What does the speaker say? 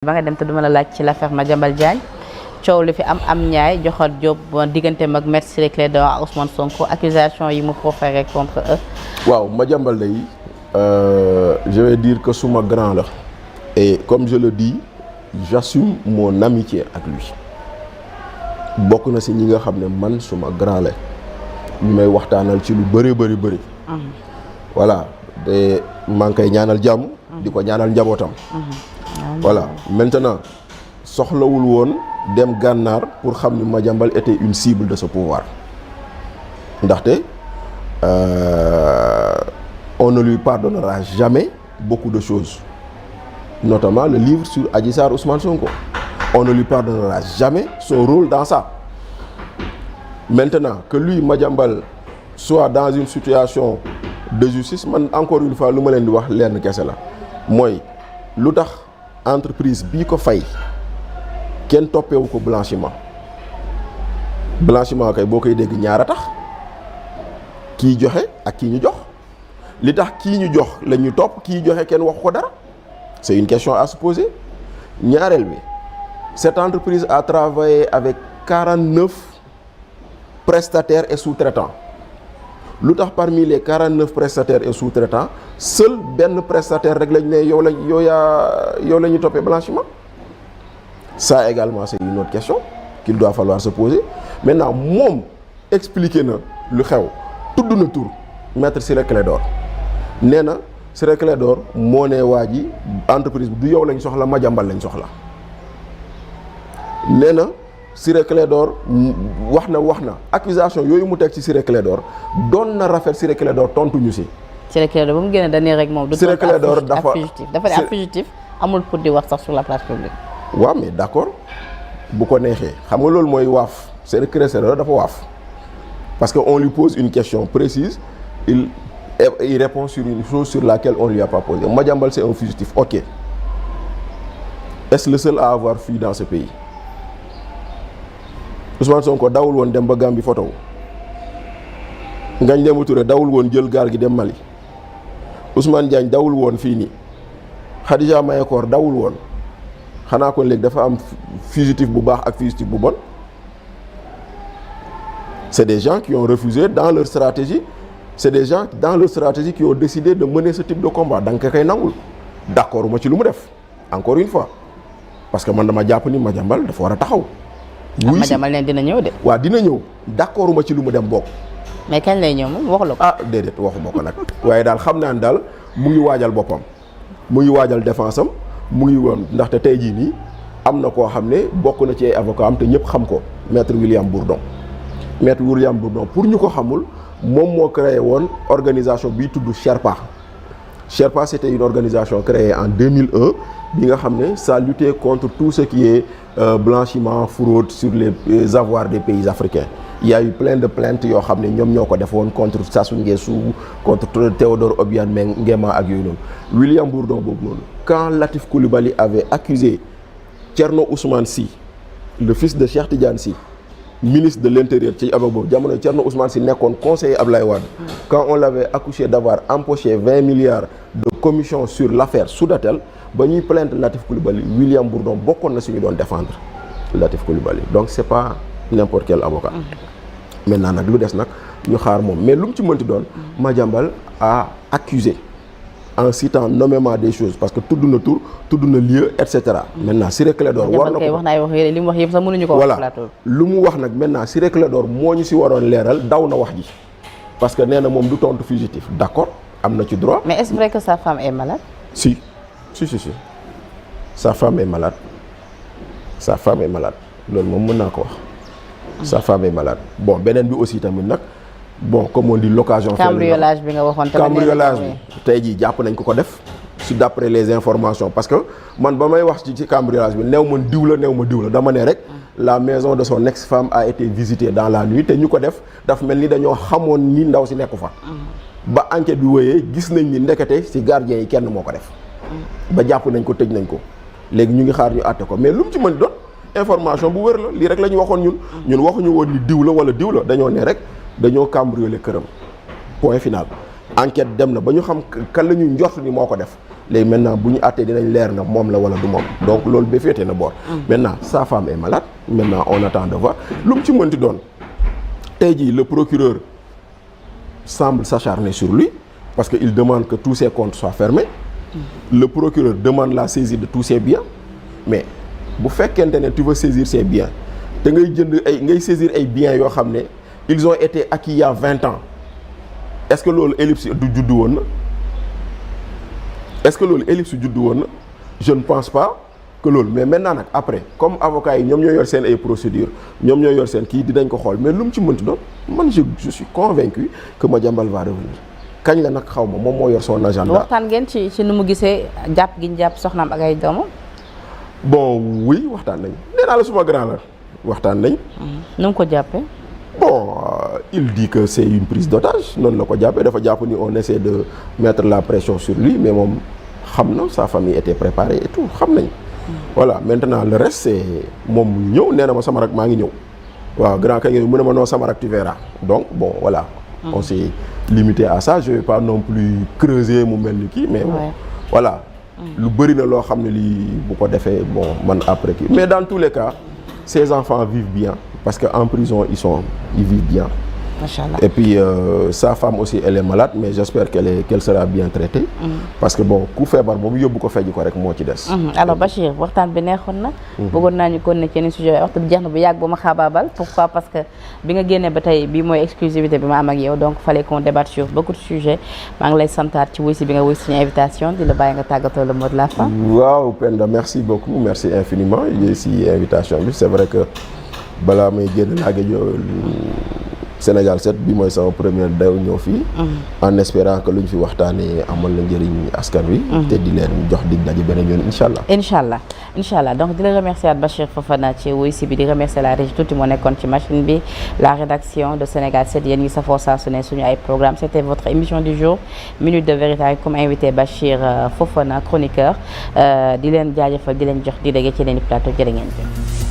ba nga dem te duma la laaj ci l'affaire Madiambal Diagne coow li fi am ñaay joxat Diop digganteem ak Maître Ciré Clédor ak Ousmane Sonko accusation yi mu proféré contre eux. waaw Madiambal day je vais dire que suma grand la et comme je le dis j'assume mon amitié ak lui bokk na si ñi nga xam ne man suma grand la ñu may waxtaanal ci lu bëri. voilà te maa ngi koy ñaanal jàmm. di ko ñaanal njabootam. voilà maintenant soxlawul woon dem gànnaar pour xam ni Madiambal était une cible de ce pouvoir ndaxte on ne lui pardonnera jamais beaucoup de choses notamment le livre sur Adji Sarr Ousmane Sonko on ne lui pardonnera jamais son rôle dans ça maintenant que lui Madiambal soit dans une situation de justice man encore une fois lu ma leen di wax lenn kese la mooy lu tax entreprise bii ko fay kenn toppeewu ko blanchiment kay boo koy dégg ñaar a tax kii joxe ak kii ñu jox li tax kii ñu jox la ñu topp kii joxe kenn waxu ko dara c'est une question à se poser ñaareel bi cette entreprise a travaillé avec 49 prestataires et sous-traitants lu tax parmi les 49 prestataires et sous-traitants seul benn prestataire rek lañ ne yow la ñu toppee blanchiment ça également c'est une autre question qu'il doit falloir se poser maintenant moom expliqué na lu xew tudd na tur Maître Ciré Clédor nee na Ciré Clédor moo ne waa ji entreprise bi du yow lañ soxla Madiambal lañ soxla nee na Ciré Clédor wax na accusation yooyu mu teg ci Ciré Clédor doon na rafet Ciré Clédor tontuñu si. Ciré Clédor ba mu génne dañuy rek moom. Ciré Clédor dafa ne fugitif amul pour di wax sax sur la place publique. waaw mais d'accord bu ko neexee xam nga loolu mooy waaf Ciré Clédor dafa waaf parce que on lui pose une question précise il répond sur une chose sur laquelle on lui a pas posé Madiambal c'est un fugitif ok est-ce le seul à avoir fui dans ce pays. Ousmane Sonko dawul woon dem ba Gambie photo Ngagne Demba Touré dawul woon jël gaal gi dem Mali Ousmane Diagne dawul woon fii nii Khadija Mahécor dawul woon xanaa kon léegi dafa am fugitif bu baax ak fugitif bu bon c'est des gens qui ont refusé dans leur stratégie c'est des gens dans leur stratégie qui ont décidé de mener ce type de combat da nga koy nangul d'accord ma ci lu mu def encore une fois parce que man dama jàpp ni Madiambal dafa war a taxaw. wuy si Madiambal dina ñëw de. waaw dina ñëw d'accord ma ci lu mu dem bokk. mais kañ lay ñëw moom waxu la ko. ah déedéet waxuma ko nag waaye daal xam naa ne daal mu ngi waajal boppam mu ngi waajal défense am mu ngi woon ndaxte tey jii nii am na koo xam ne bokk na ci ay avocat am te ñëpp xam ko maître William Bourdon pour ñu ko xamul moom moo créé woon organisation bi tudd Sherpa c'était une organisation créée en 2001 bi nga xam ne ça luttait contre tout ce qui est blanchiment fraude sur les avoirs des pays africains il y a eu plein de plaintes yoo xam ne ñoom ñoo ko defoon contre Sassou Nguesso contre Théodore Obiang Nguema ak yooyu noonu William Bourdon boobu noonu quand Latif Coulibaly avait accusé Thierno Ousmane Sy le fils de Cheikh Tidiane Sy ministre de l'intérieur ci aba boobu jamono Thierno Ousmane Sy nekkoon conseiller Ablaye Wade quand on l'avait accusé d'avoir empoché 20 milliards de commission sur l'affaire Soudatel ba ñuy plainte Latif Coulibaly William Bourdon bokkoon na suñu doon défendre Latif Coulibaly donc c'est pas n'importe quel avocat maintenant nag lu des nag ñu xaar moom mais lu mu ci mënti doon Madiambal a accusé en citant nommément des choses parce que tudd na tur tudd na lieu et cetera maintenant Ciré Clédor war na ko wax naa wax li mu wax yëpp sax mënuñu ko wax plateau lu mu wax nag maintenant Ciré Clédor moo ñu si waroon leeral daw na wax ji parce que nee na moom du tontu fugitif d'accord am na ci droit. mais est-ce vrai que sa femme est malade. si sa femme est malade loolu moom mën naa ko wax. sa femme est malade bon beneen bi aussi tamit nag bon comme on dit l'occasion. cambriolage bi nga waxoon tamit cambriolage bi tey jii jàpp nañ ko def si d'après les informations parce que man ba may wax ci cambriolage bi néew ma diw la dama ne rek la maison de son ex-femme a été visitée dans la nuit te ñu ko def daf mel ni dañoo xamoon ni ndaw si nekku fa. ba enquête bi wéyee gis nañ ni ndekete ci gardien yi kenn moo ko def. ba jàpp nañ ko tëj nañ ko léegi ñu ngi xaar ñu àtte ko mais lu mu ci mën doon information bu wér la lii rek la ñu waxoon ñun waxuñu woon ni diw la wala diw la dañoo ne rek dañoo cambrioler këram point final enquête dem na ba ñu xam kan la ñu njort ni moo ko def léegi maintenant bu ñu àttee dinañ leer na moom la wala du moom donc loolu ba féetee na boor. Maintenant sa femme est malade maintenant on attend de voir lu mu ci mënti doon tey jii le procureur semble s'acharner sur lui parce que il demande que tous ses comptes soient fermés. Le procureur demande la saisie de tous ses biens mais bu fekkente ne tu veux saisir ses biens te ngay jënd ay ngay saisir ay biens yoo xam ne ils ont été acquis il y a 20 ans est-ce que loolu ellipse du juddu woon na est-ce que loolu ellipse juddu woon na je ne pense pas que loolu mais maintenant nag après comme avocats yi ñoom ñoo yor seen ay procédures ñoom ñoo yor seen kii dinañ ko xool mais lu mu ci mënti doon man je suis convaincu que Madiambal va revenir kañ la nag xaw ma moom moo yor son agenda. waxtaan ngeen ci nu mu gisee jàpp gi ñu jàpp soxnaam ak ay doomam. bon oui waxtaan nañ nee naa la suma grand la waxtaan nañ. nu mu ko jàppee. bon il dit que c'est une prise d'otage noonu la ko jàppee dafa jàpp ni on essaie de mettre la pression sur lui mais moom xam na sa famille était préparée et tout xam nañ. voilà maintenant le reste c'est moom mu ñëw nee na ma sama rak maa ngi ñëw waaw grand kañ mu ne ma non sama rak tu verras donc bon voilà. On s'est limité à ça je vais pas non plus creuser mu mel ni kii mais bon voilà. lu bëri na loo xam ne lii bu ko defee bon man après kii mais dans tous les cas ces enfants vivent bien parce que en prison ils vivent bien. Machallah. Et puis sa femme aussi elle est malade mais j'espère qu'elle sera bien traitée. Parce que bon ku feebar boobu yóbbu ko faju ko rek moo ci des. Alors Bachir waxtaan bi neexoon na. bëggoon naa ñu kon ne ci yeneen sujet waxtu bi jeex na bu yàgg ba ma xaabaabal pourquoi parce que bi nga génnee ba tey bii mooy exclusivité bi ma am ak yow donc fallait qu'on débatte sur beaucoup de sujets maa ngi lay santaat ci wuy si bi nga wuy suñu invitation di la bàyyi nga tàggatoo le mot de la fin. waaw Penda merci beaucoup merci infiniment si invitation bi c'est vrai que balaa may génn naa Sénégal 7 bi mooy sama première daw ñëw fii en espérant que lu ñu fi waxtaanee amal na njëriñ askan wi te di leen jox dig daje beneen yoon incha allah donc di la remercier at Bachir Fofana ci wuy si bi di remercier la régie tuuti moo nekkoon ci machine bi la rédaction de Sénégal 7 yéen ñi safoo saa su ne suñu ay programme c'était votre émission du jour minute de vérité avec comme invité Bachir Fofana chroniqueur di leen jaajëfal di leen jox di dégg ci leen plateau jërë ngeen jëf